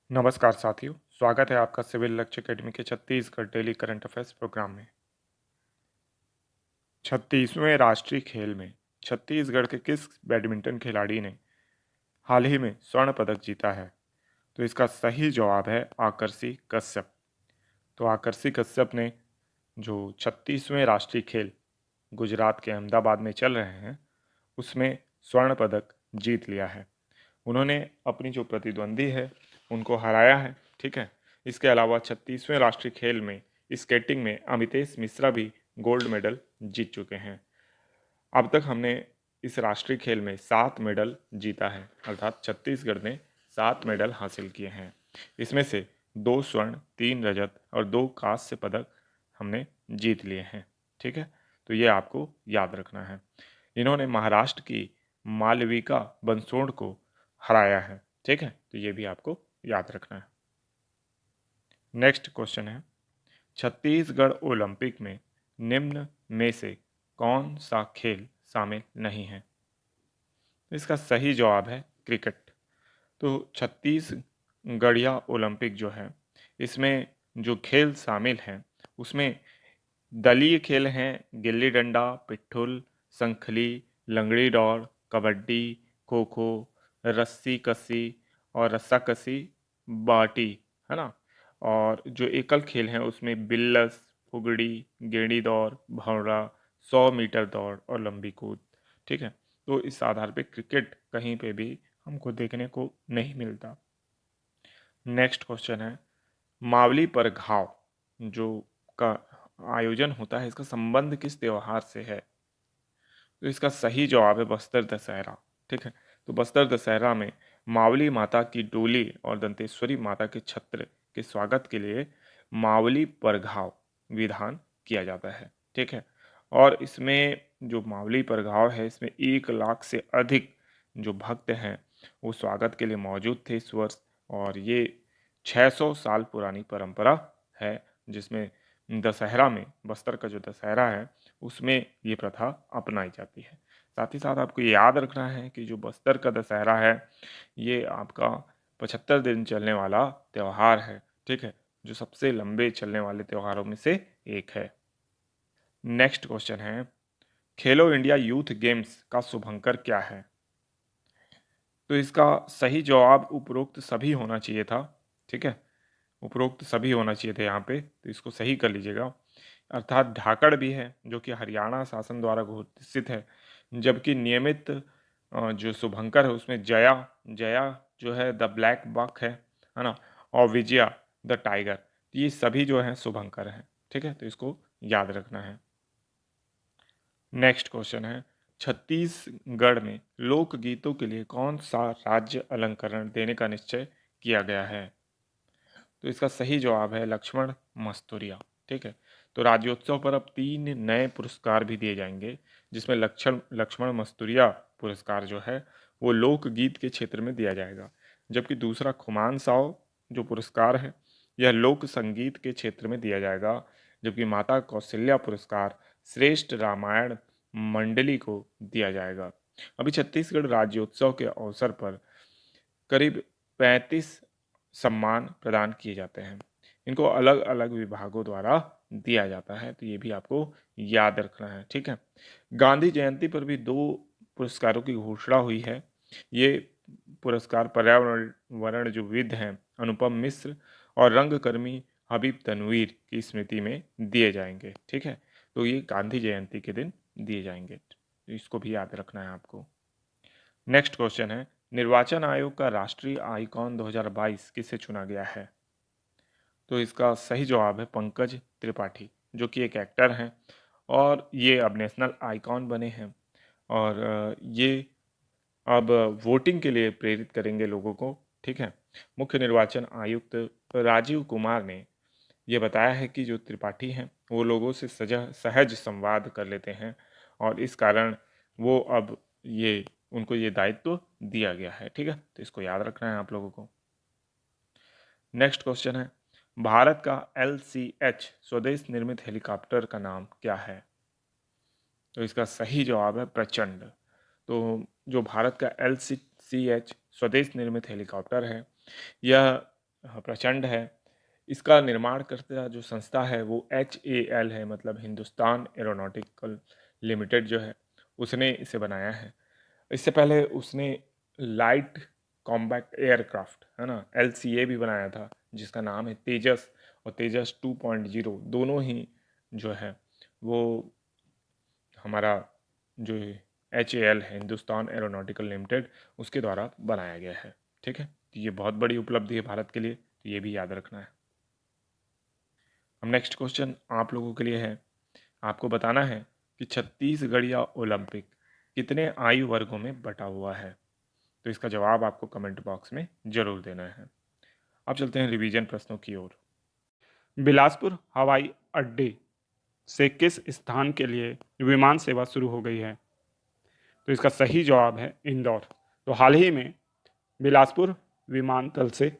नमस्कार साथियों, स्वागत है आपका सिविल लक्ष्य एकेडमी के Chhattisgarh daily current affairs programme में। 36वें राष्ट्रीय खेल में छत्तीसगढ़ के किस बैडमिंटन खिलाड़ी ने हाल ही में स्वर्ण पदक जीता है? तो इसका सही जवाब है आकर्षि कश्यप। तो आकर्षि कश्यप ने जो 36वें राष्ट्रीय खेल गुजरात के अहमदाबाद में चल रहे हैं उसमें स्वर्ण पदक जीत लिया है। उन्होंने अपनी जो प्रतिद्वंदी है उनको हराया है। ठीक है। इसके अलावा 36वें राष्ट्रीय खेल में स्केटिंग में अमितेश मिश्रा भी गोल्ड मेडल जीत चुके हैं। अब तक हमने इस राष्ट्रीय खेल में 7 मेडल जीता है, अर्थात छत्तीसगढ़ ने 7 मेडल हासिल किए हैं। इसमें से 2 स्वर्ण, 3 रजत और 2 कांस्य पदक हमने जीत लिए हैं। ठीक है। तो ये आपको याद रखना है। इन्होंने महाराष्ट्र की मालविका बंसोड़ को हराया है। ठीक है। तो ये भी आपको याद रखना है। नेक्स्ट क्वेश्चन है, छत्तीसगढ़ ओलंपिक में निम्न में से कौन सा खेल शामिल नहीं है? तो इसका सही जवाब है क्रिकेट। तो छत्तीसगढ़िया ओलंपिक जो है इसमें जो खेल शामिल हैं उसमें दलीय खेल हैं गिल्ली डंडा, पिट्ठुल, संखली, लंगड़ी दौड़, कबड्डी, खो खो, रस्सी कसी और रस्साकसी, बाटी, है ना। और जो एकल खेल हैं उसमें बिल्लस, फुगड़ी, गेड़ी दौड़, भंवरा, 100 मीटर दौड़ और लंबी कूद। ठीक है। तो इस आधार पे क्रिकेट कहीं पे भी हमको देखने को नहीं मिलता। नेक्स्ट क्वेश्चन है, मावली पर घाव जो का आयोजन होता है इसका संबंध किस त्योहार से है? तो इसका सही जवाब है बस्तर दशहरा। ठीक है। तो बस्तर दशहरा में मावली माता की डोली और दंतेश्वरी माता के छत्र के स्वागत के लिए मावली परघाव विधान किया जाता है। ठीक है। और इसमें जो मावली परघाव है इसमें 1 लाख से अधिक जो भक्त हैं वो स्वागत के लिए मौजूद थे इस वर्ष। और ये 600 साल पुरानी परंपरा है जिसमें दशहरा में बस्तर का जो दशहरा है उसमें ये प्रथा अपनाई जाती है। साथ ही साथ आपको ये याद रखना है कि जो बस्तर का दशहरा है ये आपका 75 दिन चलने वाला त्यौहार है। ठीक है। जो सबसे लंबे चलने वाले त्योहारों में से एक है। नेक्स्ट क्वेश्चन है, खेलो इंडिया यूथ गेम्स का शुभंकर क्या है? तो इसका सही जवाब उपरोक्त सभी होना चाहिए था। ठीक है। उपरोक्त सभी होना चाहिए थे यहाँ पे, तो इसको सही कर लीजिएगा। अर्थात धाकड़ भी है जो कि हरियाणा शासन द्वारा घोषित है, जबकि नियमित जो शुभंकर है उसमें जया जया जो है द ब्लैक बक है ना, और विजया द टाइगर, ये सभी जो हैं शुभंकर हैं। ठीक है। तो इसको याद रखना है। नेक्स्ट क्वेश्चन है, छत्तीसगढ़ में लोकगीतों के लिए कौन सा राज्य अलंकरण देने का निश्चय किया गया है? तो इसका सही जवाब है लक्ष्मण मस्तूरिया। ठीक है। तो राज्योत्सव पर अब 3 नए पुरस्कार भी दिए जाएंगे, जिसमें लक्ष्मण मस्तूरिया पुरस्कार जो है वो लोकगीत के क्षेत्र में दिया जाएगा, जबकि दूसरा खुमान साव जो पुरस्कार है यह लोक संगीत के क्षेत्र में दिया जाएगा, जबकि माता कौशल्या पुरस्कार श्रेष्ठ रामायण मंडली को दिया जाएगा। अभी छत्तीसगढ़ राज्योत्सव के अवसर पर करीब 35 सम्मान प्रदान किए जाते हैं। इनको अलग अलग विभागों द्वारा दिया जाता है, तो ये भी आपको याद रखना है। ठीक है। गांधी जयंती पर भी 2 पुरस्कारों की घोषणा हुई है। ये पुरस्कार पर्यावरण जो विद हैं अनुपम मिश्र और रंगकर्मी हबीब तनवीर की स्मृति में दिए जाएंगे। ठीक है। तो ये गांधी जयंती के दिन दिए जाएंगे, तो इसको भी याद रखना है आपको। नेक्स्ट क्वेश्चन है, निर्वाचन आयोग का राष्ट्रीय आइकॉन 2022 किसे चुना गया है? तो इसका सही जवाब है पंकज त्रिपाठी, जो कि एक एक्टर हैं और ये अब नेशनल आइकॉन बने हैं। और ये अब वोटिंग के लिए प्रेरित करेंगे लोगों को। ठीक है। मुख्य निर्वाचन आयुक्त राजीव कुमार ने ये बताया है कि जो त्रिपाठी हैं वो लोगों से सहज संवाद कर लेते हैं और इस कारण वो अब ये उनको ये दायित्व दिया गया है। ठीक है। तो इसको याद रखना है आप लोगों को। नेक्स्ट क्वेश्चन है, भारत का LCH स्वदेश निर्मित हेलीकॉप्टर का नाम क्या है? तो इसका सही जवाब है प्रचंड। तो जो भारत का LCH स्वदेश निर्मित हेलीकॉप्टर है यह प्रचंड है। इसका निर्माण करता जो संस्था है वो HAL है, मतलब हिंदुस्तान एरोनॉटिकल लिमिटेड जो है उसने इसे बनाया है। इससे पहले उसने लाइट कॉम्बैट एयरक्राफ्ट है ना LCA भी बनाया था, जिसका नाम है तेजस, और तेजस 2.0 दोनों ही जो है वो हमारा जो HAL है हिंदुस्तान एरोनॉटिकल लिमिटेड उसके द्वारा बनाया गया है। ठीक है, तो ये बहुत बड़ी उपलब्धि है भारत के लिए, तो ये भी याद रखना है। अब नेक्स्ट क्वेश्चन आप लोगों के लिए है, आपको बताना है कि छत्तीसगढ़िया ओलंपिक कितने आयु वर्गों में बटा हुआ है। तो इसका जवाब आपको कमेंट बॉक्स में जरूर देना है। अब चलते हैं रिवीजन प्रश्नों की ओर। बिलासपुर हवाई अड्डे से किस स्थान के लिए विमान सेवा शुरू हो गई है? तो इसका सही जवाब है इंदौर। तो हाल ही में बिलासपुर विमानतल से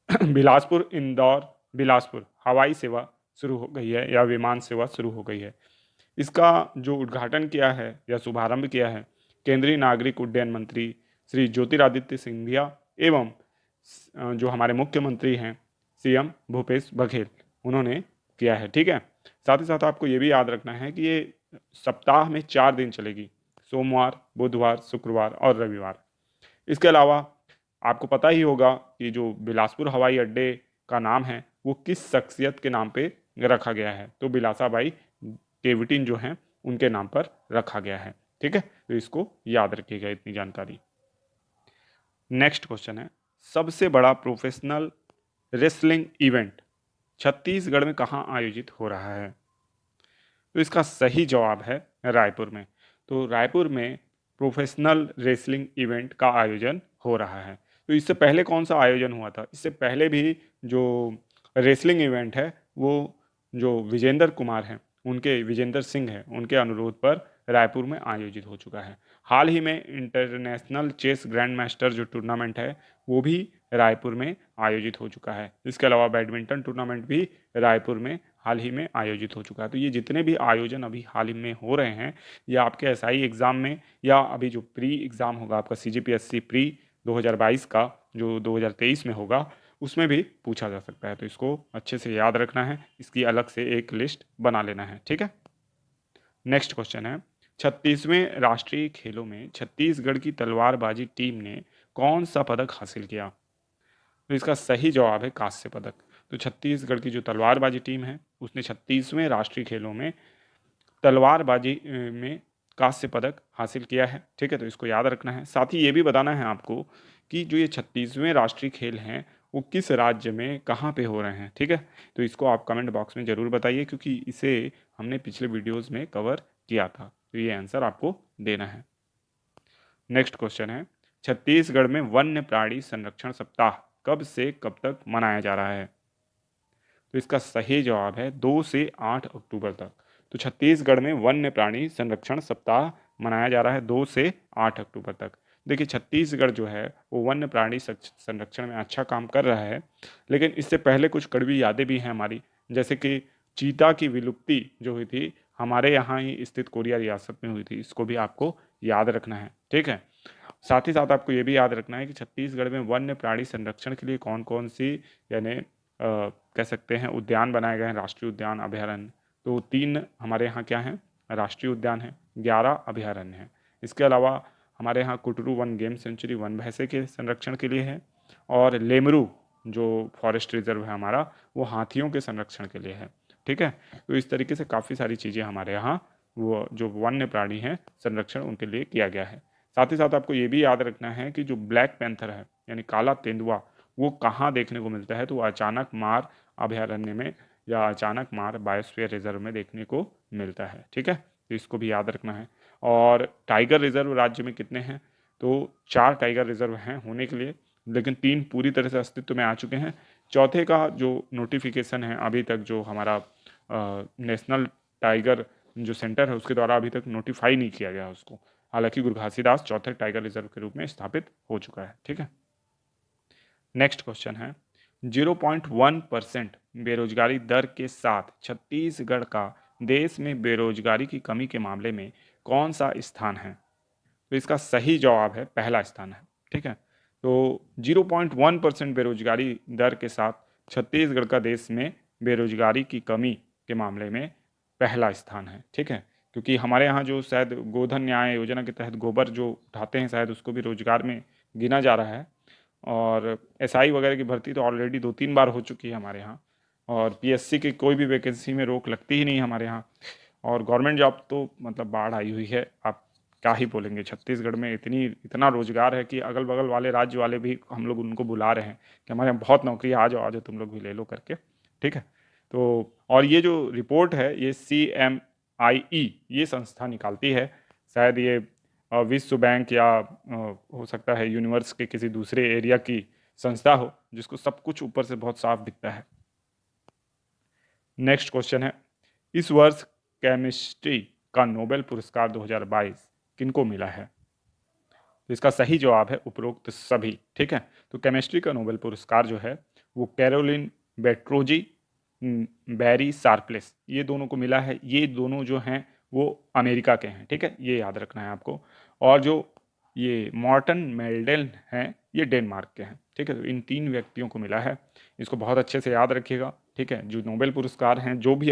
बिलासपुर इंदौर बिलासपुर हवाई सेवा शुरू हो गई है या विमान सेवा शुरू हो गई है। इसका जो उद्घाटन किया है या शुभारंभ किया है केंद्रीय नागरिक उड्डयन मंत्री श्री ज्योतिरादित्य सिंधिया एवं जो हमारे मुख्यमंत्री हैं CM भूपेश बघेल, उन्होंने किया है। ठीक है, साथ ही साथ आपको ये भी याद रखना है कि ये सप्ताह में 4 दिन चलेगी, सोमवार, बुधवार, शुक्रवार और रविवार। इसके अलावा आपको पता ही होगा कि जो बिलासपुर हवाई अड्डे का नाम है वो किस शख्सियत के नाम पे रखा गया है। तो बिलासाबाई केवटिन जो हैं उनके नाम पर रखा गया है। ठीक है, तो इसको याद रखिएगा इतनी जानकारी। नेक्स्ट क्वेश्चन है, सबसे बड़ा प्रोफेशनल रेसलिंग इवेंट छत्तीसगढ़ में कहाँ आयोजित हो रहा है? तो इसका सही जवाब है रायपुर में। तो रायपुर में प्रोफेशनल रेसलिंग इवेंट का आयोजन हो रहा है। तो इससे पहले कौन सा आयोजन हुआ था? इससे पहले भी जो रेसलिंग इवेंट है वो जो विजेंद्र कुमार हैं उनके विजेंद्र सिंह हैं उनके अनुरोध पर रायपुर में आयोजित हो चुका है। हाल ही में इंटरनेशनल चेस ग्रैंड मास्टर जो टूर्नामेंट है वो भी रायपुर में आयोजित हो चुका है। इसके अलावा बैडमिंटन टूर्नामेंट भी रायपुर में हाल ही में आयोजित हो चुका है। तो ये जितने भी आयोजन अभी हाल ही में हो रहे हैं ये आपके SI एग्ज़ाम में या अभी जो प्री एग्ज़ाम होगा आपका CGPSC प्री 2022 का जो 2023 में होगा उसमें भी पूछा जा सकता है। तो इसको अच्छे से याद रखना है, इसकी अलग से एक लिस्ट बना लेना है। ठीक है, नेक्स्ट क्वेश्चन है, 36वें राष्ट्रीय खेलों में छत्तीसगढ़ की तलवारबाजी टीम ने कौन सा पदक हासिल किया? तो इसका सही जवाब है कांस्य पदक। तो छत्तीसगढ़ की जो तलवारबाजी टीम है उसने 36वें राष्ट्रीय खेलों में तलवारबाजी में कांस्य पदक हासिल किया है। ठीक है, तो इसको याद रखना है। साथ ही ये भी बताना है आपको कि जो ये 36वें राष्ट्रीय खेल हैं वो किस राज्य में कहाँ पे हो रहे हैं। ठीक है, तो इसको आप कमेंट बॉक्स में ज़रूर बताइए क्योंकि इसे हमने पिछले वीडियोज़ में कवर किया था। तो ये आंसर आपको देना है। नेक्स्ट क्वेश्चन है, छत्तीसगढ़ में वन्य प्राणी संरक्षण सप्ताह कब से कब तक मनाया जा रहा है? तो इसका सही जवाब है 2 से 8 अक्टूबर तक। तो छत्तीसगढ़ में वन्य प्राणी संरक्षण सप्ताह मनाया जा रहा है 2 से 8 अक्टूबर तक। देखिए छत्तीसगढ़ जो है वो वन्य प्राणी संरक्षण में अच्छा काम कर रहा है, लेकिन इससे पहले कुछ कड़वी यादें भी हैं हमारी, जैसे कि चीता की विलुप्ति जो हुई थी हमारे यहाँ ही स्थित कोरिया रियासत में हुई थी, इसको भी आपको याद रखना है। ठीक है, साथ ही साथ आपको ये भी याद रखना है कि छत्तीसगढ़ में वन्य प्राणी संरक्षण के लिए कौन कौन सी यानी कह सकते हैं उद्यान बनाए गए हैं, राष्ट्रीय उद्यान, अभयारण्य। तो 3 हमारे यहाँ क्या हैं, राष्ट्रीय उद्यान है, 11 अभयारण्य हैं। इसके अलावा हमारे यहाँ Kutru one game sanctuary one भैंसे के संरक्षण के लिए है, और लेमरू जो फॉरेस्ट रिजर्व है हमारा वो हाथियों के संरक्षण के लिए है। ठीक है, तो इस तरीके से काफ़ी सारी चीज़ें हमारे यहाँ वो जो वन्य प्राणी हैं संरक्षण उनके लिए किया गया है। साथ ही साथ आपको ये भी याद रखना है कि जो ब्लैक पैंथर है यानी काला तेंदुआ वो कहाँ देखने को मिलता है? तो वो अचानक मार अभयारण्य में या अचानक मार बायोस्फीयर रिजर्व में देखने को मिलता है। ठीक है, तो इसको भी याद रखना है। और टाइगर रिजर्व राज्य में कितने हैं? तो 4 टाइगर रिजर्व हैं होने के लिए, लेकिन 3 पूरी तरह से अस्तित्व में आ चुके हैं। चौथे का जो नोटिफिकेशन है अभी तक जो हमारा नेशनल टाइगर जो सेंटर है उसके द्वारा अभी तक नोटिफाई नहीं किया गया उसको। हालांकि गुरु घासीदास चौथे टाइगर रिजर्व के रूप में स्थापित हो चुका है। ठीक है, नेक्स्ट क्वेश्चन है, 0.1% बेरोजगारी दर के साथ छत्तीसगढ़ का देश में बेरोजगारी की कमी के मामले में कौन सा स्थान है? तो इसका सही जवाब है पहला स्थान है। ठीक है, तो 0.1% बेरोजगारी दर के साथ छत्तीसगढ़ का देश में बेरोजगारी की कमी के मामले में पहला स्थान है। ठीक है, क्योंकि हमारे यहाँ जो शायद गोधन न्याय योजना के तहत गोबर जो उठाते हैं शायद उसको भी रोजगार में गिना जा रहा है। और एसआई वगैरह की भर्ती तो ऑलरेडी 2-3 बार हो चुकी है हमारे यहाँ। और पीएससी की कोई भी वैकेंसी में रोक लगती ही नहीं है हमारे यहाँ। और गवर्नमेंट जॉब तो मतलब बाढ़ आई हुई है। आप क्या ही बोलेंगे, छत्तीसगढ़ में इतना रोजगार है कि अगल बगल वाले राज्य वाले भी हम लोग उनको बुला रहे हैं कि हमारे यहाँ बहुत नौकरी, आ जाओ तुम लोग भी ले लो करके। ठीक है, तो और ये जो रिपोर्ट है ये CMIE ये संस्था निकालती है। शायद ये विश्व बैंक या हो सकता है यूनिवर्स के किसी दूसरे एरिया की संस्था हो जिसको सब कुछ ऊपर से बहुत साफ दिखता है। नेक्स्ट क्वेश्चन है, इस वर्ष केमिस्ट्री का नोबेल पुरस्कार 2022 किनको मिला है? तो इसका सही जवाब है उपरोक्त सभी। ठीक है, तो केमिस्ट्री का नोबेल पुरस्कार जो है वो कैरोलिन बेट्रोजी, बैरी शार्पलेस, ये दोनों को मिला है। ये दोनों जो हैं वो अमेरिका के हैं। ठीक है, ये याद रखना है आपको। और जो ये मॉर्टन मेल्डेन हैं ये डेनमार्क के हैं। ठीक है, तो इन 3 व्यक्तियों को मिला है। इसको बहुत अच्छे से याद रखिएगा। ठीक है, जो नोबेल पुरस्कार हैं जो भी